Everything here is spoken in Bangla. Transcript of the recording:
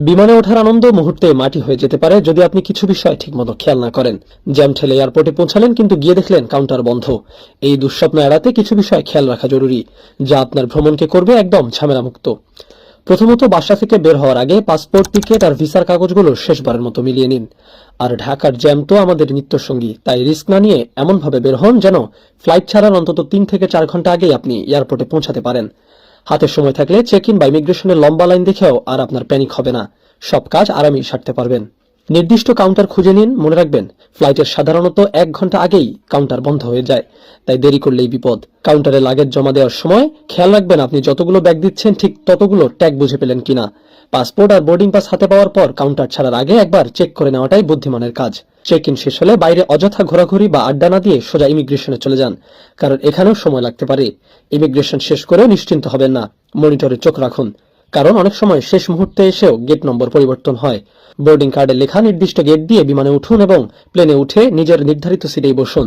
বিমানে ওঠার আনন্দ মুহূর্তে মাটি হয়ে যেতে পারে যদি আপনি কিছু বিষয় ঠিকমতো খেয়াল না করেন। জ্যাম ঠেলে এয়ারপোর্টে পৌঁছালেন কিন্তু গিয়ে দেখলেন কাউন্টার বন্ধ। এই দুঃস্বপ্ন এড়াতে কিছু বিষয় খেয়াল রাখা জরুরি, যা আপনার ভ্রমণকে করবে একদম ঝামেলামুক্ত। প্রথমত, বাসা থেকে বের হওয়ার আগে পাসপোর্ট, টিকিট আর ভিসার কাগজগুলো শেষবারের মতো মিলিয়ে নিন। আর ঢাকার জ্যাম তো আমাদের নিত্যসঙ্গী, তাই রিস্ক না নিয়ে এমনভাবে বের হন যেন ফ্লাইট ছাড়ার অন্তত 3 থেকে 4 ঘন্টা আগেই আপনি এয়ারপোর্টে পৌঁছাতে পারেন। হাতে সময় থাকলে চেক ইন বা ইমিগ্রেশনের লম্বা লাইন দেখেও আর আপনার প্যানিক হবে না। সব কাজ আরামেই সারতে পারবেন। নির্দিষ্ট কাউন্টার খুঁজে নিন। মনে রাখবেন, ফ্লাইটের সাধারণত 1 ঘন্টা আগেই কাউন্টার বন্ধ হয়ে যায়, তাই দেরি করলেই বিপদ। কাউন্টারে লাগেজ জমা দেওয়ার সময় খেয়াল রাখবেন আপনি যতগুলো ব্যাগ দিচ্ছেন ঠিক ততগুলো ট্যাগ বুঝে পেলেন কিনা। পাসপোর্ট আর বোর্ডিং পাস হাতে পাওয়ার পর কাউন্টার ছাড়ার আগে একবার চেক করে নেওয়াটাই বুদ্ধিমানের কাজ। চেক ইন শেষ হলে বাইরে অযথা ঘোরাঘুরি বা আড্ডা না দিয়ে সোজা ইমিগ্রেশনে চলে যান, কারণ এখানেও সময় লাগতে পারে। ইমিগ্রেশন শেষ করে নিশ্চিন্ত হবেন না, মনিটরে চোখ রাখুন, কারণ অনেক সময় শেষ মুহূর্তে এসেও গেট নম্বর পরিবর্তন হয়। বোর্ডিং কার্ডে লেখা নির্দিষ্ট গেট দিয়ে বিমানে উঠুন এবং প্লেনে উঠে নিজের নির্ধারিত সিটেই বসুন।